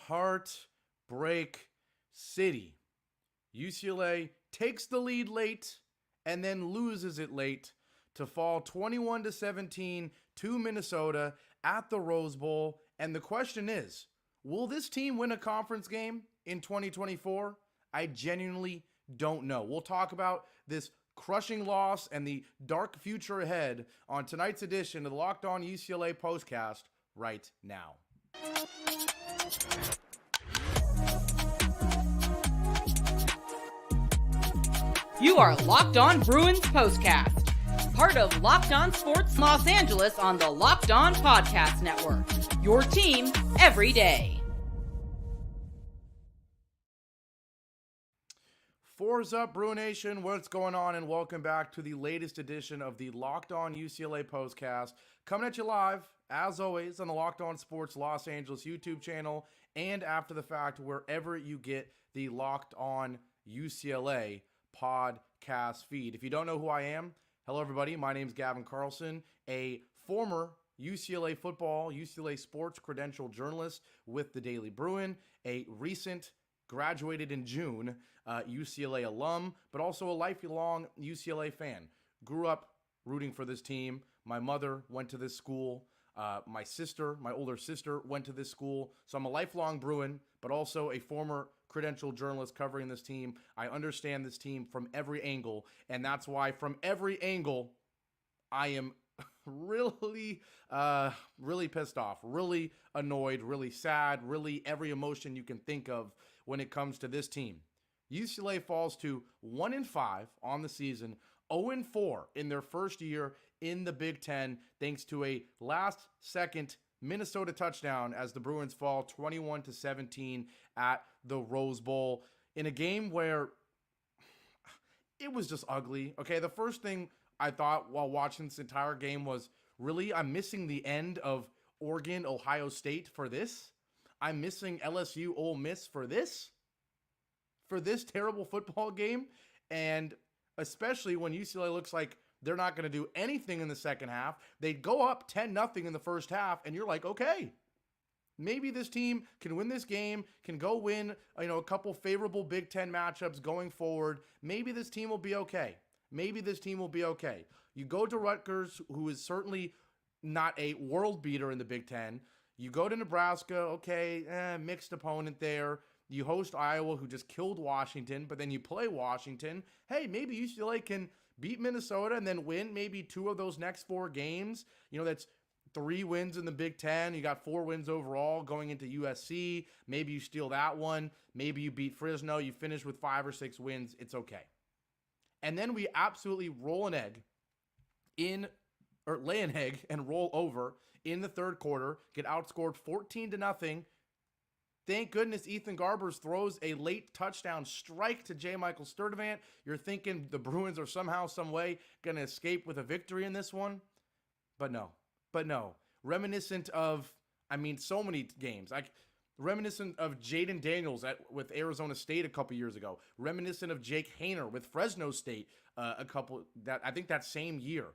Heartbreak City. UCLA takes the lead late and then loses it late to fall 21-17 to Minnesota at the Rose Bowl. And the question is, will this team win a conference game in 2024? I genuinely don't know. We'll talk about this crushing loss and the dark future ahead on tonight's edition of the Locked On UCLA Postcast right now. You are Locked On Bruins Postcast, part of Locked On Sports Los Angeles on the Locked On Podcast Network. Your team every day. Fours up, Bruin Nation. What's going on? And welcome back to the latest edition of the Locked On UCLA Postcast. Coming at you live, as always, on the Locked On Sports Los Angeles YouTube channel and after the fact, wherever you get the Locked On UCLA podcast feed. If you don't know who I am, hello everybody. My name is Gavin Carlson, a former UCLA football, UCLA sports credential journalist with the Daily Bruin, a recent graduated in June UCLA alum, but also a lifelong UCLA fan. Grew up rooting for this team. My mother went to this school. My older sister went to this school. So I'm a lifelong Bruin, but also a former credential journalist covering this team. I understand this team from every angle, and that's why from every angle, I am really pissed off, really annoyed, really sad, really every emotion you can think of when it comes to this team. UCLA falls to 1-5 on the season, 0-4 in their first year in the Big Ten, thanks to a last-second Minnesota touchdown as the Bruins fall 21-17 at the Rose Bowl in a game where it was just ugly. Okay, the first thing I thought while watching this entire game was, really, I'm missing the end of Oregon, Ohio State for this? I'm missing LSU, Ole Miss for this terrible football game? And especially when UCLA looks like they're not going to do anything in the second half. They go up 10-0 in the first half, and you're like, okay, maybe this team can win this game, can go win, a couple favorable Big Ten matchups going forward. Maybe this team will be okay. You go to Rutgers, who is certainly not a world beater in the Big Ten. You go to Nebraska, okay, mixed opponent there. You host Iowa, who just killed Washington, but then you play Washington. Hey, maybe UCLA can beat Minnesota and then win maybe 2 of those next 4 games. That's 3 wins in the Big Ten. You got 4 wins overall going into USC. Maybe you steal that one. Maybe you beat Fresno. You finish with 5 or 6 wins. It's okay. And then we absolutely lay an egg and roll over in the third quarter, get outscored 14-0. Thank goodness Ethan Garbers throws a late touchdown strike to J.Michael Sturdivant. You're thinking the Bruins are somehow, some way going to escape with a victory in this one. But no. Reminiscent of, so many games. Reminiscent of Jaden Daniels with Arizona State a couple years ago. Reminiscent of Jake Haener with Fresno State I think that same year.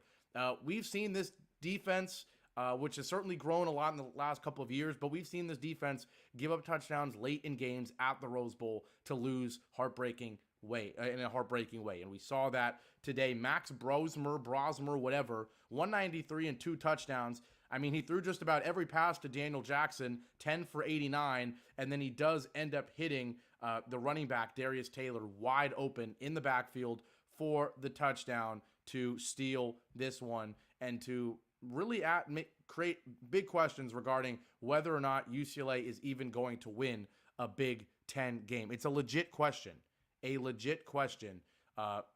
We've seen this defense, which has certainly grown a lot in the last couple of years, but we've seen this defense give up touchdowns late in games at the Rose Bowl to lose in a heartbreaking way. And we saw that today. Max Brosmer, whatever, 193 and 2 touchdowns. He threw just about every pass to Daniel Jackson, 10 for 89, and then he does end up hitting the running back, Darius Taylor, wide open in the backfield for the touchdown to steal this one and to really create big questions regarding whether or not UCLA is even going to win a Big Ten game. It's a legit question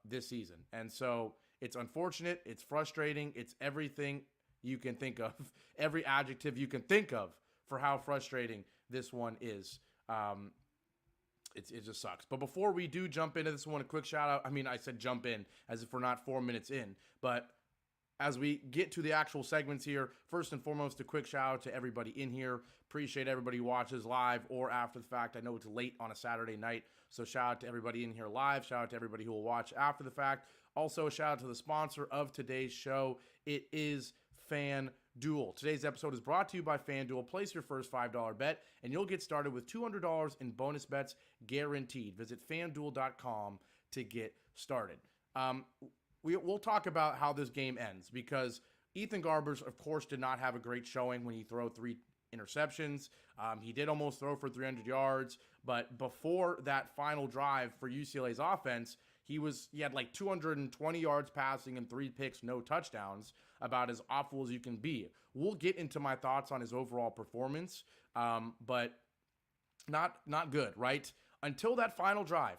this season. And so it's unfortunate, it's frustrating, it's everything you can think of, every adjective you can think of for how frustrating this one is. It just sucks. But before we do jump into this one, a quick shout out. I said jump in as if we're not 4 minutes in, but as we get to the actual segments here, first and foremost, a quick shout out to everybody in here. Appreciate everybody who watches live or after the fact. I know it's late on a Saturday night, so shout out to everybody in here live. Shout out to everybody who will watch after the fact. Also, a shout out to the sponsor of today's show. It is FanDuel. Duel. Today's episode is brought to you by FanDuel. Place your first $5 bet, and you'll get started with $200 in bonus bets guaranteed. Visit FanDuel.com to get started. We'll talk about how this game ends, because Ethan Garbers, of course, did not have a great showing when he threw 3 interceptions. He did almost throw for 300 yards, but before that final drive for UCLA's offense, he had like 220 yards passing and 3 picks, no touchdowns, about as awful as you can be. We'll get into my thoughts on his overall performance, but not good, right? Until that final drive,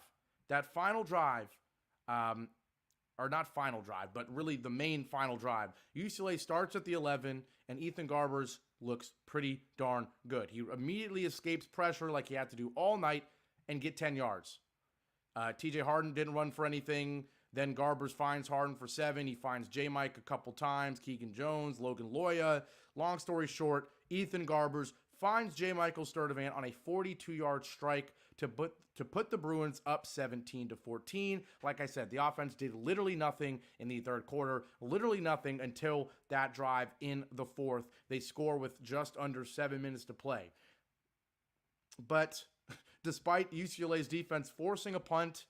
or not final drive, but really the main final drive. UCLA starts at the 11, and Ethan Garbers looks pretty darn good. He immediately escapes pressure like he had to do all night and get 10 yards. TJ Harden didn't run for anything. Then Garbers finds Harden for 7. He finds J.Mike a couple times, Keegan Jones, Logan Loya. Long story short, Ethan Garbers finds J.Michael Sturdivant on a 42-yard strike to put the Bruins up 17-14. Like I said, the offense did literally nothing in the third quarter, literally nothing until that drive in the fourth. They score with just under 7 minutes to play. But despite UCLA's defense forcing a punt,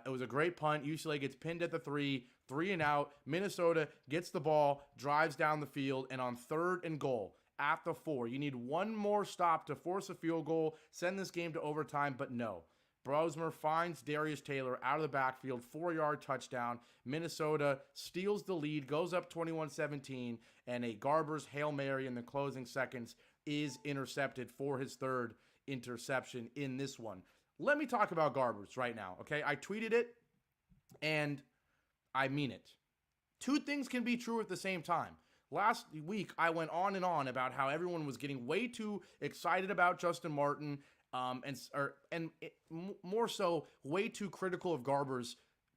it was a great punt. UCLA gets pinned at the 3 and out. Minnesota gets the ball, drives down the field, and on 3rd and goal, at the 4. You need one more stop to force a field goal, send this game to overtime, but no. Brosmer finds Darius Taylor out of the backfield, 4-yard touchdown. Minnesota steals the lead, goes up 21-17, and a Garbers Hail Mary in the closing seconds is intercepted for his 3rd interception in this one. Let me talk about Garbers right now, okay? I tweeted it, and I mean it. 2 things can be true at the same time. Last week, I went on and on about how everyone was getting way too excited about Justin Martin, more so, way too critical of Garbers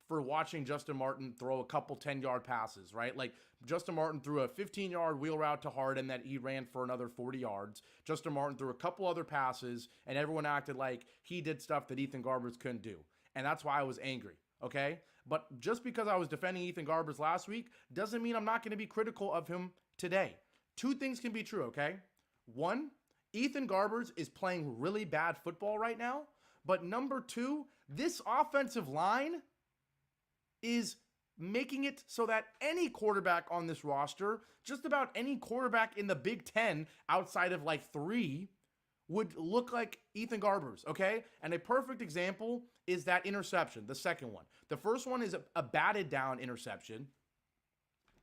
for watching Justin Martin throw a couple 10-yard passes, right? Like, Justin Martin threw a 15-yard wheel route to Harden that he ran for another 40 yards. Justin Martin threw a couple other passes, and everyone acted like he did stuff that Ethan Garbers couldn't do. And that's why I was angry, okay? But just because I was defending Ethan Garbers last week doesn't mean I'm not going to be critical of him today. 2 things can be true, okay? 1, Ethan Garbers is playing really bad football right now. But number 2, this offensive line is making it so that any quarterback on this roster, just about any quarterback in the Big Ten outside of like 3, would look like Ethan Garbers, okay? And a perfect example is that interception, the second one. The first one is a batted down interception,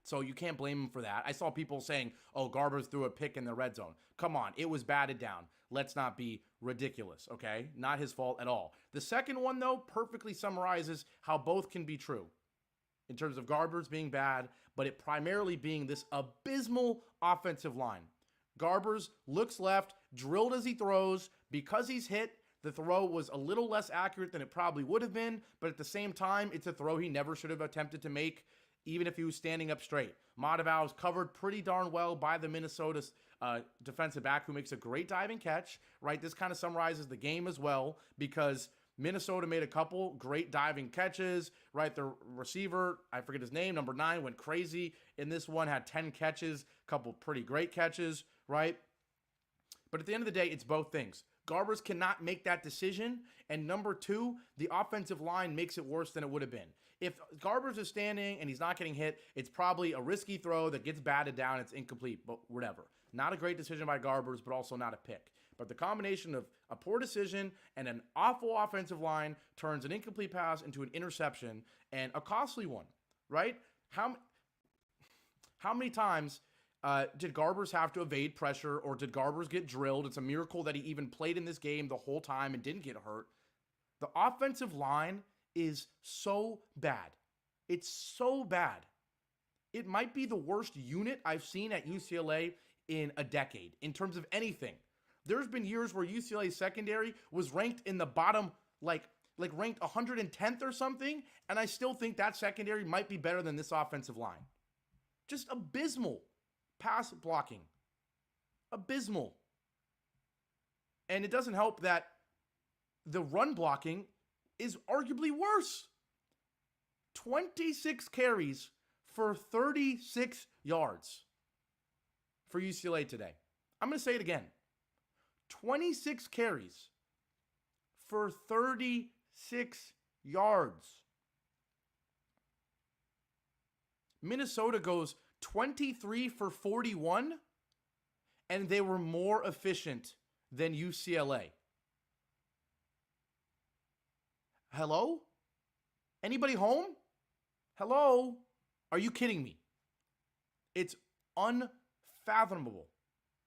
so you can't blame him for that. I saw people saying, oh, Garbers threw a pick in the red zone. Come on, it was batted down. Let's not be ridiculous, okay? Not his fault at all. The second one, though, perfectly summarizes how both can be true in terms of Garbers being bad, but it primarily being this abysmal offensive line. Garbers looks left, drilled as he throws. Because he's hit, the throw was a little less accurate than it probably would have been, but at the same time, it's a throw he never should have attempted to make, even if he was standing up straight. Madavao is covered pretty darn well by the Minnesota defensive back, who makes a great diving catch, right? This kind of summarizes the game as well, because Minnesota made a couple great diving catches, right? The receiver, I forget his name, number 9, went crazy in this one, had 10 catches, a couple pretty great catches, right? But at the end of the day, it's both things. Garbers cannot make that decision, and number 2, the offensive line makes it worse than it would have been. If Garbers is standing and he's not getting hit, it's probably a risky throw that gets batted down, it's incomplete, but whatever. Not a great decision by Garbers, but also not a pick. But the combination of a poor decision and an awful offensive line turns an incomplete pass into an interception, and a costly one, right? How many times did Garbers have to evade pressure, or did Garbers get drilled? It's a miracle that he even played in this game the whole time and didn't get hurt. The offensive line is so bad. It's so bad. It might be the worst unit I've seen at UCLA in a decade in terms of anything. There's been years where UCLA secondary was ranked in the bottom, like ranked 110th or something, and I still think that secondary might be better than this offensive line. Just abysmal pass blocking. Abysmal. And it doesn't help that the run blocking is arguably worse. 26 carries for 36 yards. for UCLA today. I'm going to say it again. 26 carries for 36 yards. Minnesota goes 23 for 41, and they were more efficient than UCLA. Hello? Anybody home? Hello? Are you kidding me? It's unfathomable.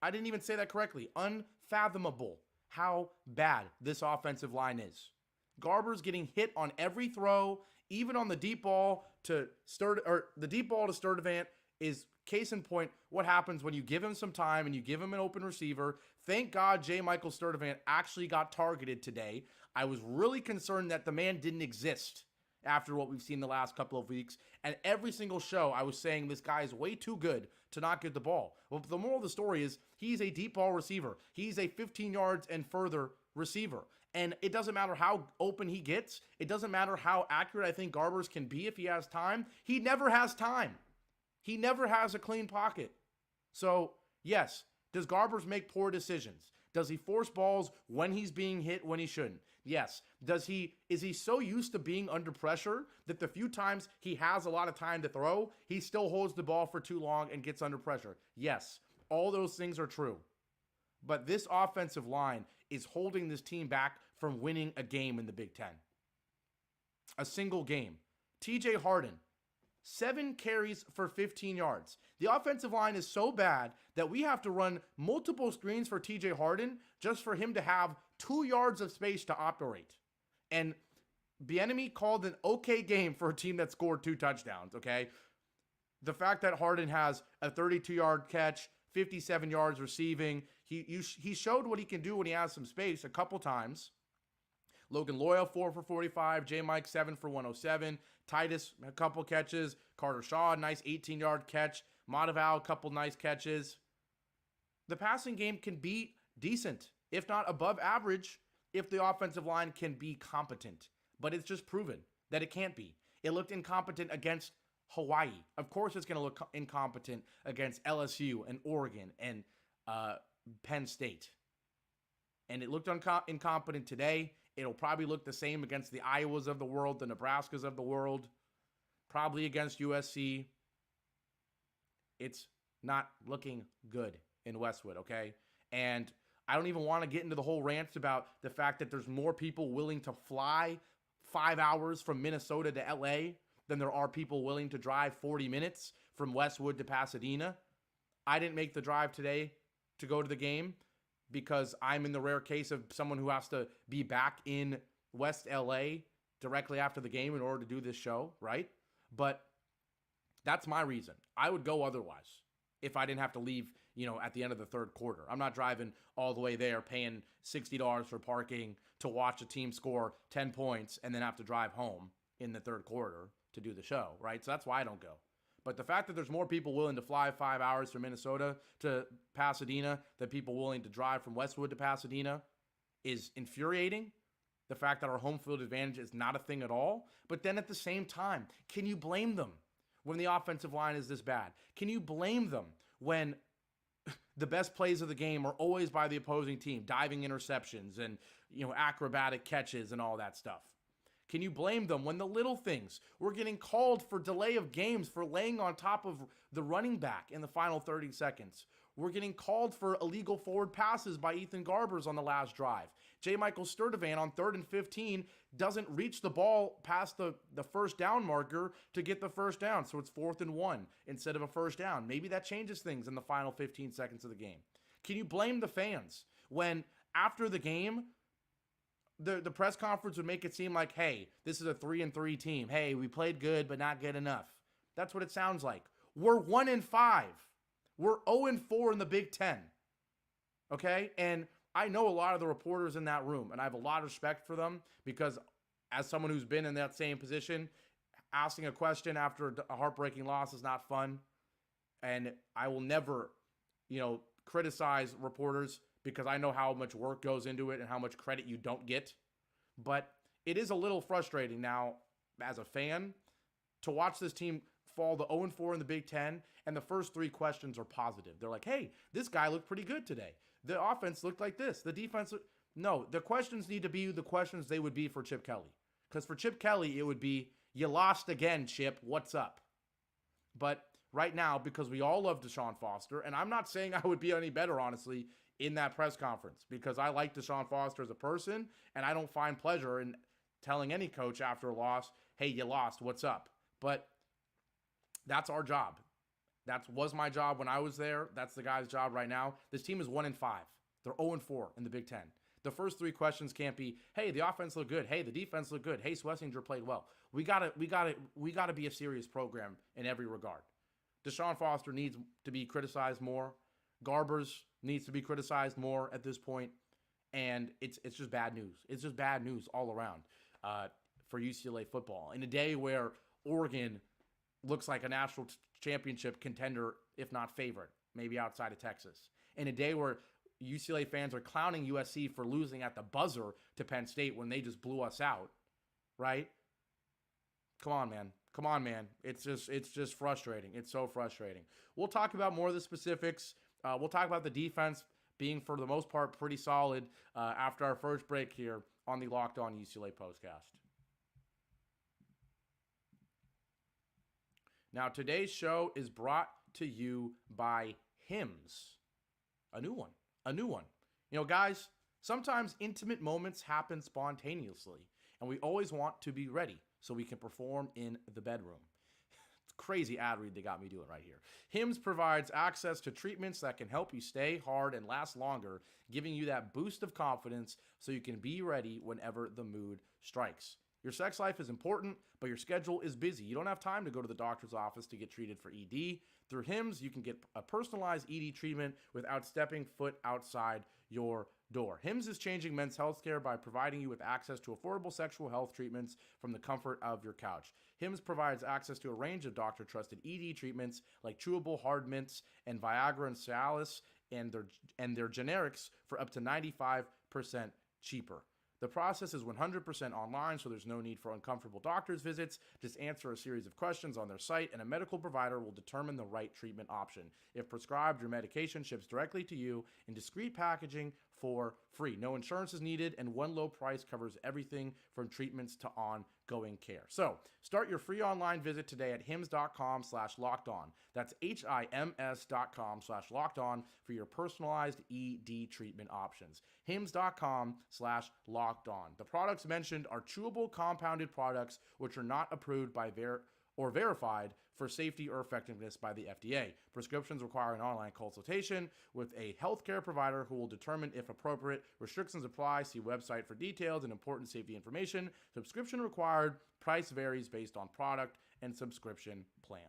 I didn't even say that correctly. Unfathomable how bad this offensive line is. Garbers getting hit on every throw, even on the deep ball to Sturdivant is case in point what happens when you give him some time and you give him an open receiver. Thank God J.Michael Sturdivant actually got targeted today. I was really concerned that the man didn't exist after what we've seen the last couple of weeks. And every single show I was saying this guy is way too good to not get the ball. Well, the moral of the story is he's a deep ball receiver. He's a 15 yards and further receiver. And it doesn't matter how open he gets. It doesn't matter how accurate I think Garbers can be if he has time. He never has time. He never has a clean pocket. So, yes, does Garbers make poor decisions? Does he force balls when he's being hit when he shouldn't? Yes. Is he so used to being under pressure that the few times he has a lot of time to throw, he still holds the ball for too long and gets under pressure? Yes. All those things are true. But this offensive line is holding this team back from winning a game in the Big Ten. A single game. TJ Harden, 7 carries for 15 yards. The offensive line is so bad that we have to run multiple screens for TJ Harden just for him to have 2 yards of space to operate. And Bieniemy called an okay game for a team that scored 2 touchdowns, okay? The fact that Harden has a 32-yard catch, 57 yards receiving, he showed what he can do when he has some space a couple times. Logan Loyal, 4 for 45. J-Mike, 7 for 107. Titus, a couple catches. Carter Shaw, nice 18-yard catch. Mataval, a couple nice catches. The passing game can be decent, if not above average, if the offensive line can be competent. But it's just proven that it can't be. It looked incompetent against Hawaii. Of course it's going to look incompetent against LSU and Oregon and Penn State. And it looked incompetent today. It'll probably look the same against the Iowas of the world, the Nebraskas of the world, probably against USC. It's not looking good in Westwood, okay? And I don't even want to get into the whole rant about the fact that there's more people willing to fly 5 hours from Minnesota to LA than there are people willing to drive 40 minutes from Westwood to Pasadena. I didn't make the drive today to go to the game because I'm in the rare case of someone who has to be back in West LA directly after the game in order to do this show, right? But that's my reason. I would go otherwise if I didn't have to leave, at the end of the third quarter. I'm not driving all the way there, paying $60 for parking to watch a team score 10 points and then have to drive home in the third quarter to do the show, right? So that's why I don't go. But the fact that there's more people willing to fly 5 hours from Minnesota to Pasadena than people willing to drive from Westwood to Pasadena is infuriating. The fact that our home field advantage is not a thing at all. But then at the same time, can you blame them when the offensive line is this bad? Can you blame them when the best plays of the game are always by the opposing team, diving interceptions and, acrobatic catches and all that stuff? Can you blame them when the little things, we're getting called for delay of games for laying on top of the running back in the final 30 seconds? We're getting called for illegal forward passes by Ethan Garbers on the last drive. J.Michael Sturdivant on 3rd and 15 doesn't reach the ball past the first down marker to get the first down. So it's 4th and 1 instead of a first down. Maybe that changes things in the final 15 seconds of the game. Can you blame the fans when after the game, the press conference would make it seem like, hey, this is a 3-3 team. Hey, we played good, but not good enough. That's what it sounds like. We're 1-5. We're 0-4 in the Big Ten. Okay? And I know a lot of the reporters in that room, and I have a lot of respect for them because as someone who's been in that same position, asking a question after a heartbreaking loss is not fun. And I will never, criticize reporters because I know how much work goes into it and how much credit you don't get. But it is a little frustrating now as a fan to watch this team fall to 0-4 in the Big Ten, and the first 3 questions are positive. They're like, hey, this guy looked pretty good today. The offense looked like this. The defense. No, the questions need to be the questions they would be for Chip Kelly. Because for Chip Kelly, it would be, you lost again, Chip. What's up? But right now, because we all love DeShaun Foster, and I'm not saying I would be any better, honestly, in that press conference, because I like DeShaun Foster as a person, and I don't find pleasure in telling any coach after a loss, hey, you lost, what's up? But that's our job. That was my job when I was there. That's the guy's job right now. This team is 1-5. They're 0-4 in the Big Ten. The first 3 questions can't be, hey, the offense looked good. Hey, the defense looked good. Hey, Swessinger played well. We gotta be a serious program in every regard. DeShaun Foster needs to be criticized more. Garbers needs to be criticized more at this point. And it's just bad news. It's just bad news all around for UCLA football. In a day where Oregon looks like a national championship contender, if not favorite, maybe outside of Texas. In a day where UCLA fans are clowning USC for losing at the buzzer to Penn State when they just blew us out, right? Come on, man. Come on, man. It's just frustrating. It's so frustrating. We'll talk about more of the specifics. We'll talk about the defense being, for the most part, pretty solid after our first break here on the Locked On UCLA Postcast. Now, today's show is brought to you by Hims. A new one. You know, guys, sometimes intimate moments happen spontaneously, and we always want to be ready so we can perform in the bedroom. It's a crazy ad read they got me doing right here. Hims provides access to treatments that can help you stay hard and last longer, giving you that boost of confidence so you can be ready whenever the mood strikes. Your sex life is important, but your schedule is busy. You don't have time to go to the doctor's office to get treated for ED. Through Hims, you can get a personalized ED treatment without stepping foot outside your door. Hims is changing men's healthcare by providing you with access to affordable sexual health treatments from the comfort of your couch. Hims provides access to a range of doctor-trusted ED treatments like chewable hard mints and Viagra and Cialis and their generics for up to 95% cheaper. The process is 100% online, so there's no need for uncomfortable doctor's visits. Just answer a series of questions on their site, and a medical provider will determine the right treatment option. If prescribed, your medication ships directly to you in discreet packaging for free. No insurance is needed, and one low price covers everything from treatments to ongoing care. So, start your free online visit today at hims.com/lockedon. That's HIMS.com/lockedon for your personalized ED treatment options. hims.com/lockedon. The products mentioned are chewable compounded products which are not approved by verified for safety or effectiveness by the FDA. Prescriptions require an online consultation with a healthcare provider who will determine if appropriate. Restrictions apply. See website for details and important safety information. Subscription required. Price varies based on product and subscription plan.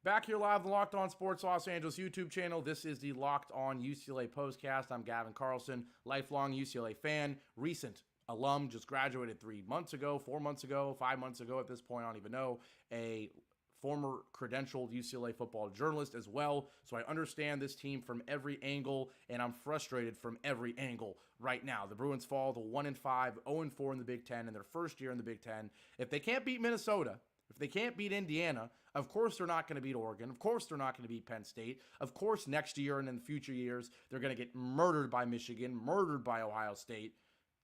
Back here live on the Locked On Sports Los Angeles YouTube channel. This is the Locked On UCLA Postcast. I'm Gavin Carlson, lifelong UCLA fan, recent alum, just graduated 3 months ago, 4 months ago, 5 months ago at this point, I don't even know, a former credentialed UCLA football journalist as well, so I understand this team from every angle, and I'm frustrated from every angle right now. The Bruins fall to 1-5, 0-4 in the Big Ten in their first year in the Big Ten. If they can't beat Minnesota, if they can't beat Indiana, of course they're not going to beat Oregon. Of course they're not going to beat Penn State. Of course next year and in the future years, they're going to get murdered by Michigan, murdered by Ohio State,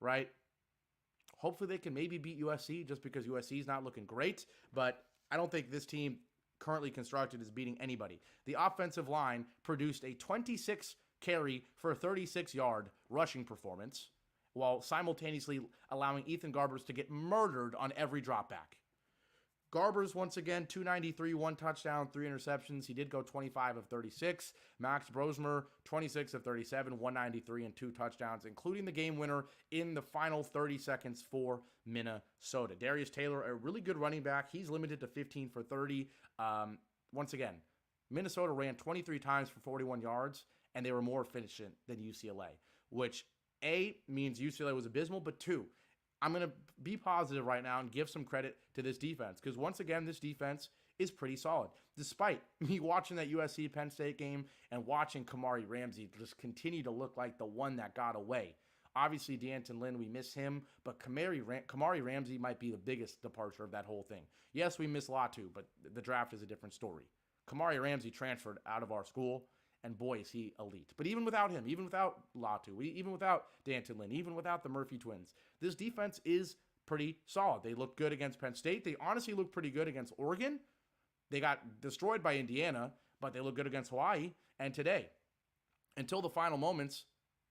right? Hopefully they can maybe beat USC just because USC is not looking great, but I don't think this team currently constructed is beating anybody. The offensive line produced a 26 carry for a 36-yard rushing performance while simultaneously allowing Ethan Garbers to get murdered on every dropback. Garbers, once again, 293, 1 touchdown, 3 interceptions. He did go 25 of 36. Max Brosmer, 26 of 37, 193, and 2 touchdowns, including the game winner in the final 30 seconds for Minnesota. Darius Taylor, a really good running back. He's limited to 15 for 30. Once again, Minnesota ran 23 times for 41 yards, and they were more efficient than UCLA, which, A, means UCLA was abysmal, but 2, I'm going to be positive right now and give some credit to this defense because, once again, this defense is pretty solid. Despite me watching that USC Penn State game and watching Kamari Ramsey just continue to look like the one that got away, Obviously, D'Anton Lynn, we miss him, but Kamari Ramsey might be the biggest departure of that whole thing. Yes, we miss Latu, but the draft is a different story. Kamari Ramsey transferred out of our school, and boy, is he elite. But even without him, even without Latu, even without D'Anton Lynn, even without the Murphy twins, this defense is pretty solid. They looked good against Penn State. They honestly looked pretty good against Oregon. They got destroyed by Indiana, but they looked good against Hawaii. And today, until the final moments,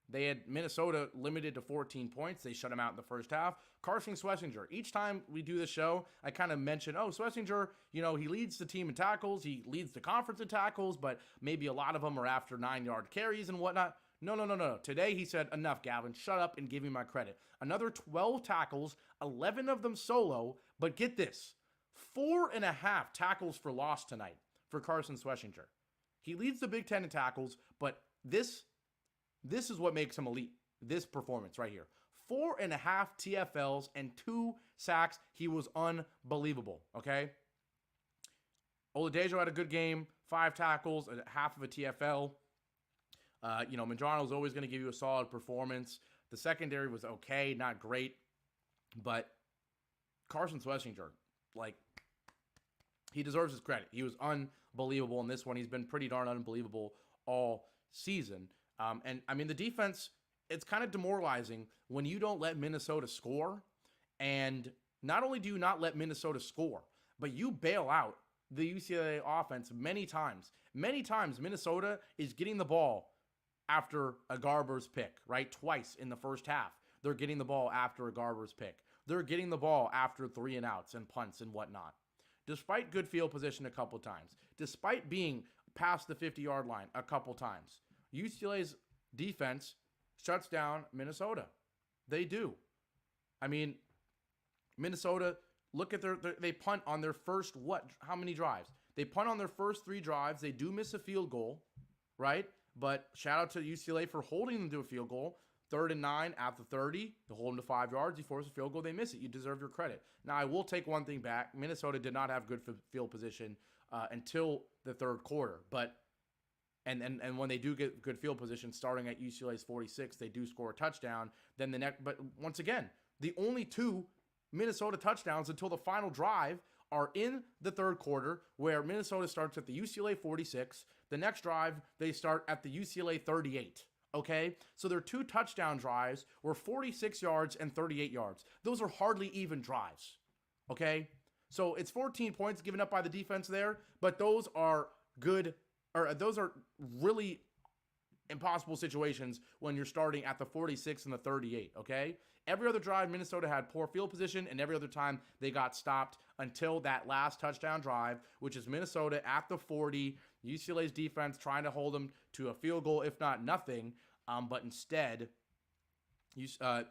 they had Minnesota limited to 14 points. They shut them out in the first half. Carson Schlesinger, each time we do the show, I kind of mention, Schlesinger, he leads the team in tackles. He leads the conference in tackles, but maybe a lot of them are after 9-yard carries and whatnot. No. Today he said, enough, Gavin. Shut up and give me my credit. Another 12 tackles, 11 of them solo, but get this, 4.5 tackles for loss tonight for Carson Schlesinger. He leads the Big Ten in tackles, but this is what makes him elite. This performance right here. 4.5 TFLs and 2 sacks. He was unbelievable, okay? Oladejo had a good game. 5 tackles, half of a TFL. Mandrano's always going to give you a solid performance. The secondary was okay, not great. But Carson Schlesinger, he deserves his credit. He was unbelievable in this one. He's been pretty darn unbelievable all season. The defense, it's kind of demoralizing when you don't let Minnesota score. And not only do you not let Minnesota score, but you bail out the UCLA offense many times. Many times Minnesota is getting the ball after a Garbers pick, right? Twice in the first half. They're getting the ball after a Garbers pick. They're getting the ball after 3 and outs and punts and whatnot. Despite good field position a couple times. Despite being past the 50-yard line a couple times. UCLA's defense shuts down Minnesota. They do. Minnesota, look at they punt on their first, how many drives? They punt on their first 3 drives. They do miss a field goal, right? But shout out to UCLA for holding them to a field goal. 3rd and 9 at the 30. They hold them to 5 yards. You force a field goal. They miss it. You deserve your credit. Now, I will take one thing back. Minnesota did not have good field position until the 3rd quarter. But And when they do get good field position, starting at UCLA's 46, they do score a touchdown. But once again, the only 2 Minnesota touchdowns until the final drive are in the 3rd quarter, where Minnesota starts at the UCLA 46. The next drive, they start at the UCLA 38. Okay? So their 2 touchdown drives were 46 yards and 38 yards. Those are hardly even drives. Okay? So it's 14 points given up by the defense there, but those are those are really impossible situations when you're starting at the 46 and the 38, okay? Every other drive, Minnesota had poor field position, and every other time they got stopped until that last touchdown drive, which is Minnesota at the 40, UCLA's defense trying to hold them to a field goal, if not nothing, but instead,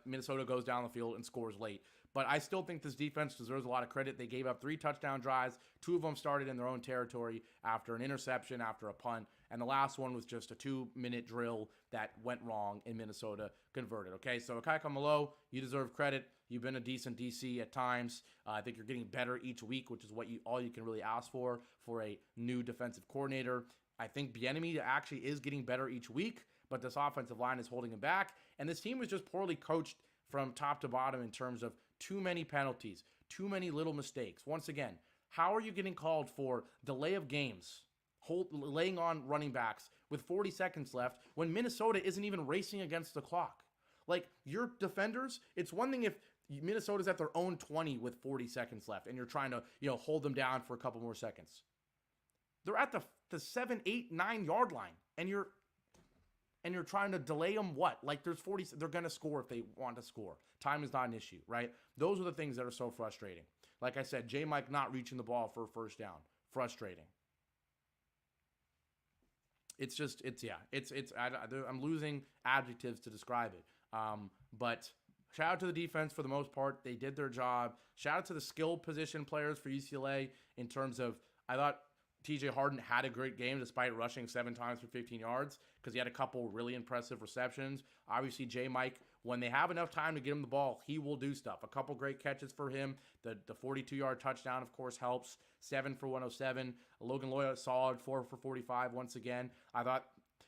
Minnesota goes down the field and scores late. But I still think this defense deserves a lot of credit. They gave up 3 touchdown drives. 2 of them started in their own territory after an interception, after a punt. And the last one was just a 2-minute drill that went wrong and Minnesota converted. Okay, so Akai Kamalo, you deserve credit. You've been a decent DC at times. I think you're getting better each week, which is all you can really ask for a new defensive coordinator. I think Bieniemy actually is getting better each week, but this offensive line is holding him back. And this team was just poorly coached from top to bottom in terms of too many penalties, too many little mistakes. Once again, how are you getting called for delay of games, laying on running backs with 40 seconds left when Minnesota isn't even racing against the clock? Like, your defenders, it's one thing if Minnesota's at their own 20 with 40 seconds left and you're trying to, hold them down for a couple more seconds. They're at the 7, 8, 9-yard line and you're trying to delay them there's 40, they're going to score if they want to score. Time is not an issue, right? Those are the things that are so frustrating. Like I said, J.Mike not reaching the ball for a first down. Frustrating. I'm losing adjectives to describe it. But shout out to the defense for the most part. They did their job. Shout out to the skilled position players for UCLA in terms of, I thought TJ Harden had a great game despite rushing 7 times for 15 yards because he had a couple really impressive receptions. Obviously, J-Mike, when they have enough time to get him the ball, he will do stuff. A couple great catches for him. The 42-yard touchdown, of course, helps. 7 for 107. Logan Loya, solid, 4 for 45 once again. I thought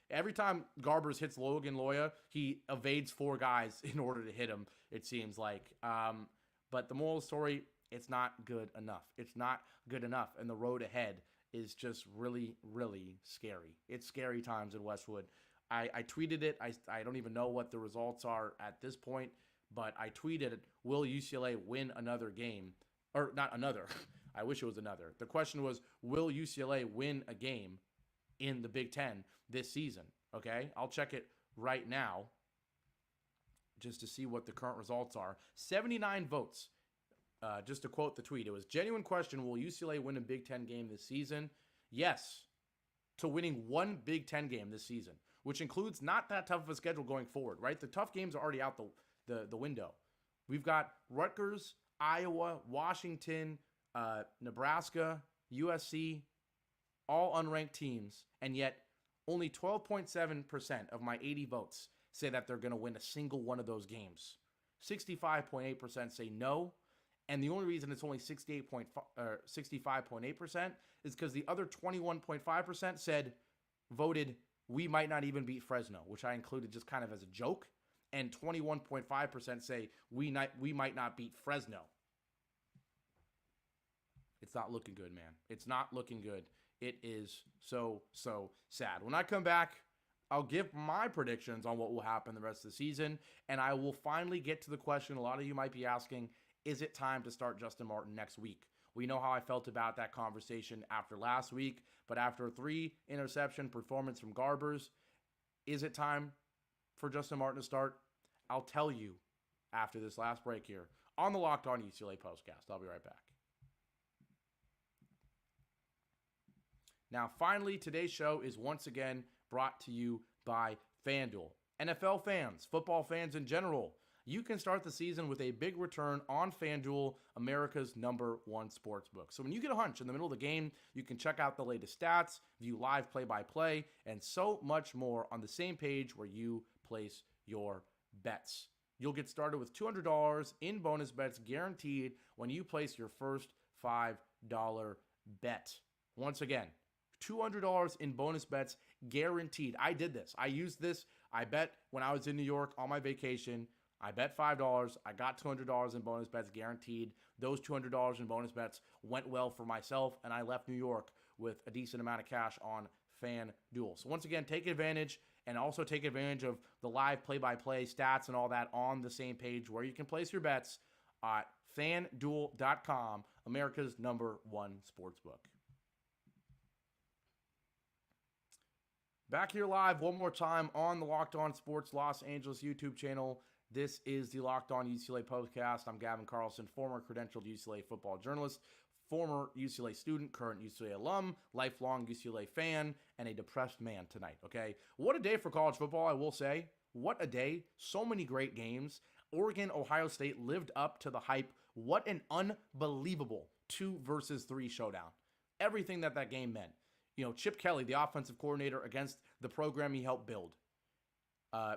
Every time Garbers hits Logan Loya, he evades 4 guys in order to hit him, it seems like. But the moral of the story, it's not good enough. It's not good enough. And the road ahead is just really, really scary. It's scary times in Westwood. I tweeted it. I don't even know what the results are at this point, but I tweeted, will UCLA win another game? Or not another. I wish it was another. The question was, will UCLA win a game in the Big Ten this season? Okay, I'll check it right now just to see what the current results are. 79 votes. Just to quote the tweet, it was, genuine question, will UCLA win a Big Ten game this season? Yes, to winning one Big Ten game this season, which includes not that tough of a schedule going forward, right? The tough games are already out the window. We've got Rutgers, Iowa, Washington, Nebraska, USC, all unranked teams, and yet only 12.7% of my 80 votes say that they're going to win a single one of those games. 65.8% say no, and the only reason it's only 65.8% is because the other 21.5% voted we might not even beat Fresno, which I included just kind of as a joke, and 21.5% say we might not beat Fresno. It's not looking good, man. It's not looking good. It is so sad. When I come back, I'll give my predictions on what will happen the rest of the season, and I will finally get to the question a lot of you might be asking, is it time to start Justin Martin next week? We know how I felt about that conversation after last week, but after a 3-interception performance from Garbers, is it time for Justin Martin to start? I'll tell you after this last break here on the Locked On UCLA Postcast. I'll be right back. Now, finally, today's show is once again brought to you by FanDuel. NFL fans, football fans in general, you can start the season with a big return on FanDuel, America's #1 sportsbook. So when you get a hunch in the middle of the game, you can check out the latest stats, view live play-by-play, and so much more on the same page where you place your bets. You'll get started with $200 in bonus bets guaranteed when you place your first $5 bet. Once again, $200 in bonus bets guaranteed. I did this. I used this. I bet when I was in New York on my vacation. I bet $5. I got $200 in bonus bets guaranteed. Those $200 in bonus bets went well for myself, and I left New York with a decent amount of cash on FanDuel. So once again, take advantage, and also take advantage of the live play-by-play stats and all that on the same page where you can place your bets at FanDuel.com, America's #1 sportsbook. Back here live one more time on the Locked On Sports Los Angeles YouTube channel. This is the Locked On UCLA Postcast. I'm Gavin Carlson, former credentialed UCLA football journalist, former UCLA student, current UCLA alum, lifelong UCLA fan, and a depressed man tonight, okay? What a day for college football, I will say. What a day. So many great games. Oregon, Ohio State lived up to the hype. What an unbelievable 2-versus-3 showdown. Everything that game meant. You know, Chip Kelly, the offensive coordinator, against the program he helped build.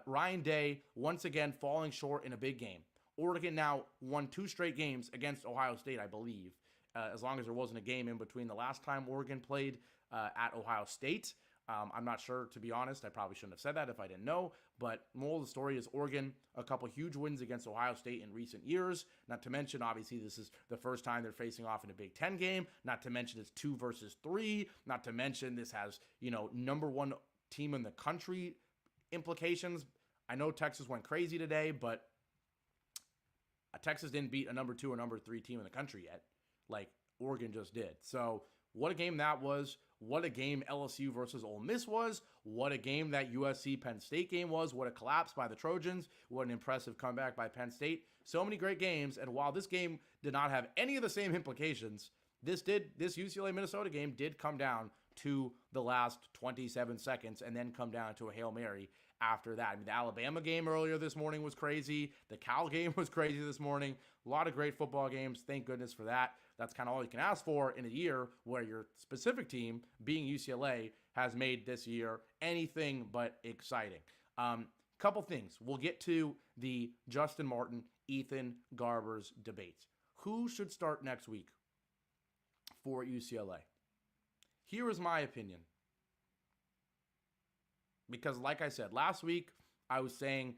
Ryan Day, once again, falling short in a big game. Oregon now won 2 straight games against Ohio State, I believe, as long as there wasn't a game in between the last time Oregon played at Ohio State. I'm not sure, to be honest. I probably shouldn't have said that if I didn't know. But moral of the story is Oregon, a couple huge wins against Ohio State in recent years. Not to mention, obviously, this is the first time they're facing off in a Big Ten game. Not to mention it's 2-versus-3. Not to mention this has, #1 team in the country implications. I know Texas went crazy today, but Texas didn't beat a #2 or #3 team in the country yet, like Oregon just did. So what a game that was. What a game LSU versus Ole Miss was. What a game that USC Penn State game was. What a collapse by the Trojans. What an impressive comeback by Penn State. So many great games. And while this game did not have any of the same implications, this UCLA-Minnesota game did come down to the last 27 seconds and then come down to a Hail Mary after that. I mean, the Alabama game earlier this morning was crazy. The Cal game was crazy this morning. A lot of great football games. Thank goodness for that. That's kind of all you can ask for in a year where your specific team, being UCLA, has made this year anything but exciting. Couple things. We'll get to the Justin Martin, Ethan Garbers debate. Who should start next week for UCLA? Here is my opinion. Because like I said, last week I was saying,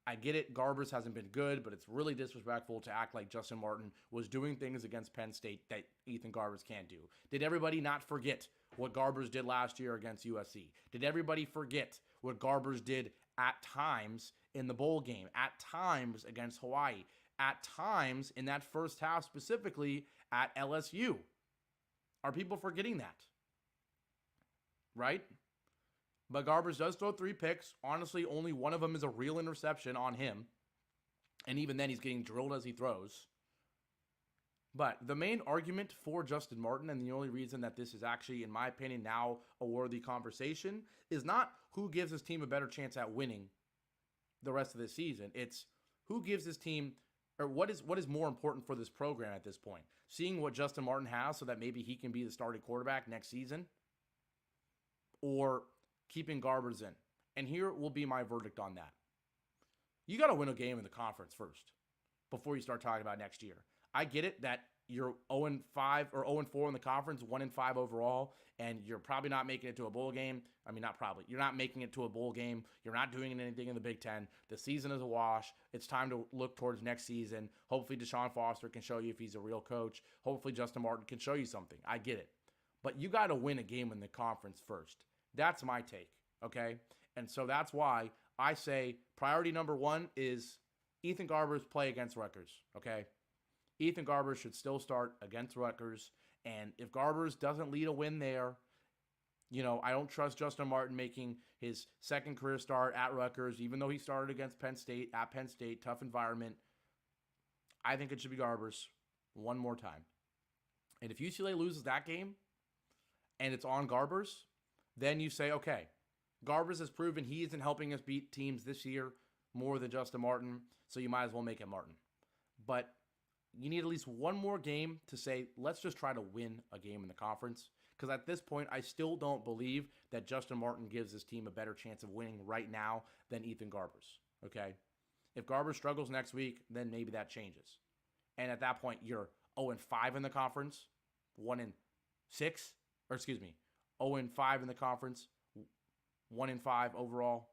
I get it, Garbers hasn't been good, but it's really disrespectful to act like Justin Martin was doing things against Penn State that Ethan Garbers can't do. Did everybody not forget what Garbers did last year against USC? Did everybody forget what Garbers did at times in the bowl game, at times against Hawaii, at times in that first half specifically at LSU? Are people forgetting that? Right? But Garbers does throw 3 picks. Honestly, only one of them is a real interception on him. And even then, he's getting drilled as he throws. But the main argument for Justin Martin, and the only reason that this is actually, in my opinion, now a worthy conversation, is not who gives his team a better chance at winning the rest of the season. It's who gives his team, or what is more important for this program at this point. Seeing what Justin Martin has so that maybe he can be the starting quarterback next season, or keeping Garbers in. And here will be my verdict on that. You got to win a game in the conference first before you start talking about next year. I get it that you're 0-5 or 0-4 in the conference, 1-5 overall, and you're probably not making it to a bowl game. I mean, not probably. You're not making it to a bowl game. You're not doing anything in the Big Ten. The season is a wash. It's time to look towards next season. Hopefully, DeShaun Foster can show you if he's a real coach. Hopefully, Justin Martin can show you something. I get it. But you got to win a game in the conference first. That's my take, okay? And so that's why I say priority number 1 is Ethan Garbers play against Rutgers, okay? Ethan Garbers should still start against Rutgers. And if Garbers doesn't lead a win there, you know, I don't trust Justin Martin making his second career start at Rutgers, even though he started against Penn State, at Penn State, tough environment. I think it should be Garbers one more time. And if UCLA loses that game and it's on Garbers, then you say, okay, Garbers has proven he isn't helping us beat teams this year more than Justin Martin, so you might as well make it Martin. But you need at least one more game to say, let's just try to win a game in the conference. Because at this point, I still don't believe that Justin Martin gives his team a better chance of winning right now than Ethan Garbers, okay? If Garbers struggles next week, then maybe that changes. And at that point, you're 0-5 in the conference, 1-6, or excuse me, 0-5 in the conference, 1-5 overall.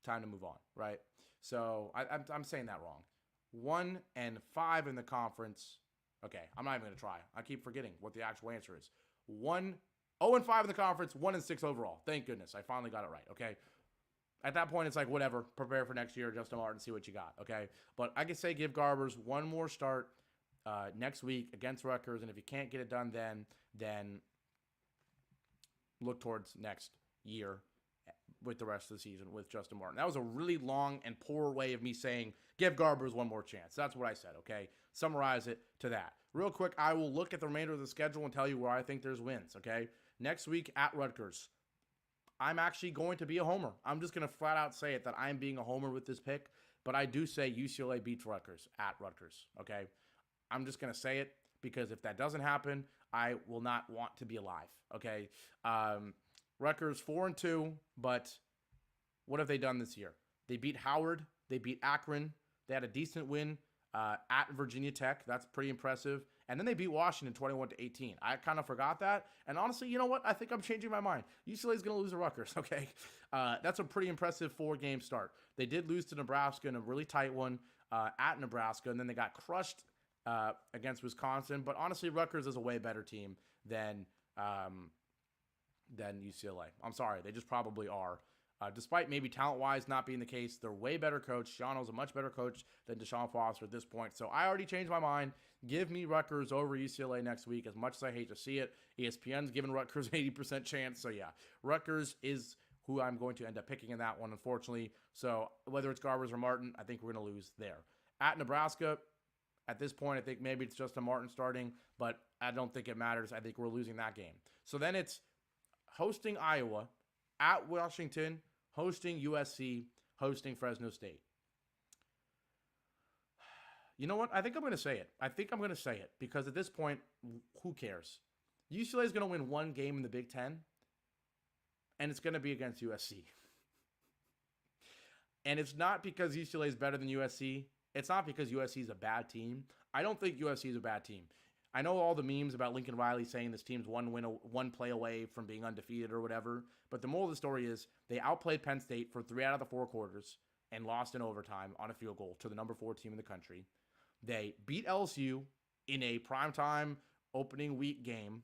Time to move on, right? So I'm saying that wrong. 1-5 in the conference. Okay, I'm not even going to try. I keep forgetting what the actual answer is. 0-5 in the conference, 1-6 overall. Thank goodness. I finally got it right, okay? At that point, it's like, whatever. Prepare for next year, Justin Martin, see what you got, okay? But I can say give Garbers one more start next week against Rutgers, and if you can't get it done then look towards next year with the rest of the season with Justin Martin. That was a really long and poor way of me saying give Garbers one more chance. That's what I said, okay? Summarize it to that. Real quick, I will look at the remainder of the schedule and tell you where I think there's wins, okay? Next week at Rutgers, I'm actually going to be a homer. I'm just going to flat out say it that I'm being a homer with this pick, but I do say UCLA beats Rutgers at Rutgers, okay? I'm just going to say it because if that doesn't happen, I will not want to be alive, okay? Rutgers 4-2, but what have they done this year? They beat Howard. They beat Akron. They had a decent win at Virginia Tech. That's pretty impressive. And then they beat Washington 21-18. I kind of forgot that. And honestly, you know what? I think I'm changing my mind. UCLA is going to lose to Rutgers, okay? That's a pretty impressive 4-game start. They did lose to Nebraska in a really tight one at Nebraska, and then they got crushed against Wisconsin. But honestly, Rutgers is a way better team than UCLA. I'm sorry, they just probably are. Despite maybe talent-wise not being the case, they're way better coach. Shiano's a much better coach than DeShaun Foster at this point. So I already changed my mind. Give me Rutgers over UCLA next week, as much as I hate to see it. ESPN's giving Rutgers an 80% chance. So yeah, Rutgers is who I'm going to end up picking in that one, unfortunately. So whether it's Garbers or Martin, I think we're going to lose there. At Nebraska, at this point, I think maybe it's just a Martin starting, but I don't think it matters. I think we're losing that game. So then it's hosting Iowa, at Washington, hosting USC, hosting Fresno State. You know what? I think I'm going to say it. Because at this point, who cares? UCLA is going to win one game in the Big Ten, and it's going to be against USC. And it's not because UCLA is better than USC. It's not because USC is a bad team. I don't think USC is a bad team. I know all the memes about Lincoln Riley saying this team's one play away from being undefeated or whatever, but the moral of the story is they outplayed Penn State for 3 out of the 4 quarters and lost in overtime on a field goal to the number 4 team in the country. They beat LSU in a primetime opening week game.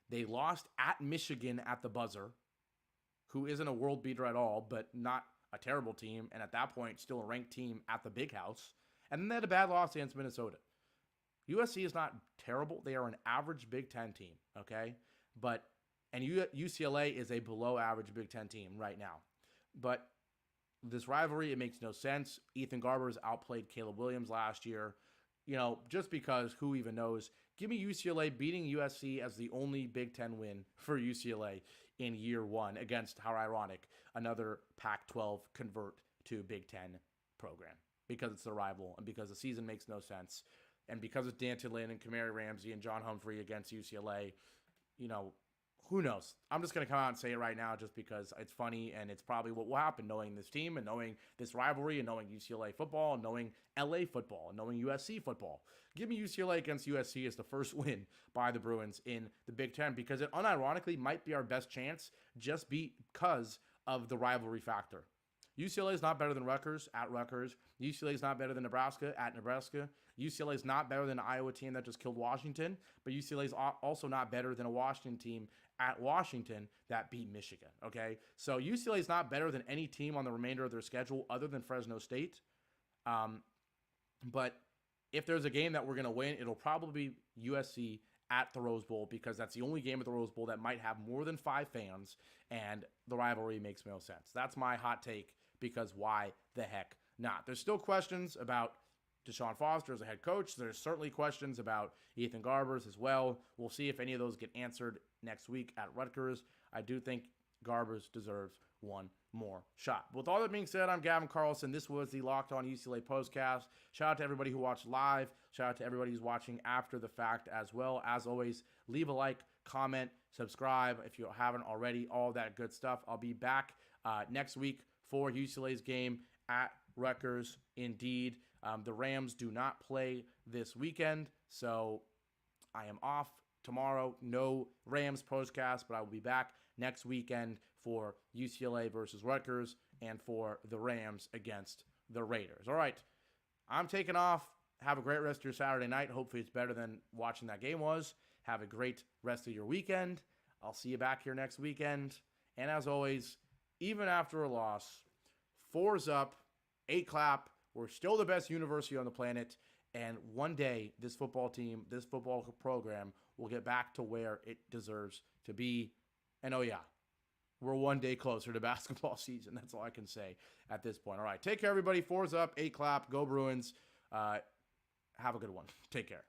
They lost at Michigan at the buzzer, who isn't a world beater at all, but not a terrible team, and at that point, still a ranked team at the Big House. And then they had a bad loss against Minnesota. USC is not terrible. They are an average Big Ten team, okay? And UCLA is a below-average Big Ten team right now. But this rivalry, it makes no sense. Ethan Garbers outplayed Caleb Williams last year. Just because who even knows? Give me UCLA beating USC as the only Big Ten win for UCLA in year 1 against, how ironic, another Pac-12 convert to Big Ten program. Because it's the rival and because the season makes no sense. And because it's D'Anton Lynn and Kamari Ramsey and John Humphrey against UCLA, who knows? I'm just going to come out and say it right now just because it's funny and it's probably what will happen knowing this team and knowing this rivalry and knowing UCLA football and knowing LA football and knowing USC football. Give me UCLA against USC as the first win by the Bruins in the Big Ten because it unironically might be our best chance just because of the rivalry factor. UCLA is not better than Rutgers at Rutgers. UCLA is not better than Nebraska at Nebraska. UCLA is not better than an Iowa team that just killed Washington, but UCLA is also not better than a Washington team at Washington that beat Michigan, okay? So UCLA is not better than any team on the remainder of their schedule other than Fresno State. But if there's a game that we're going to win, it'll probably be USC at the Rose Bowl because that's the only game at the Rose Bowl that might have more than 5 fans, and the rivalry makes no sense. That's my hot take because why the heck not? There's still questions about DeShaun Foster as a head coach. There's certainly questions about Ethan Garbers as well. We'll see if any of those get answered next week at Rutgers. I do think Garbers deserves one more shot. With all that being said, I'm Gavin Carlson. This was the Locked On UCLA Postcast. Shout out to everybody who watched live. Shout out to everybody who's watching after the fact as well. As always, leave a like, comment, subscribe if you haven't already, all that good stuff. I'll be back next week for UCLA's game at Rutgers. Indeed, the Rams do not play this weekend, so I am off tomorrow. No Rams postcast, but I will be back next weekend for UCLA versus Rutgers and for the Rams against the Raiders. All right, I'm taking off. Have a great rest of your Saturday night. Hopefully it's better than watching that game was. Have a great rest of your weekend. I'll see you back here next weekend. And as always, even after a loss, 4's up, 8 clap. We're still the best university on the planet. And one day, this football team, this football program will get back to where it deserves to be. And oh yeah, we're one day closer to basketball season. That's all I can say at this point. All right, take care, everybody. 4's up, 8 clap. Go Bruins. Have a good one. Take care.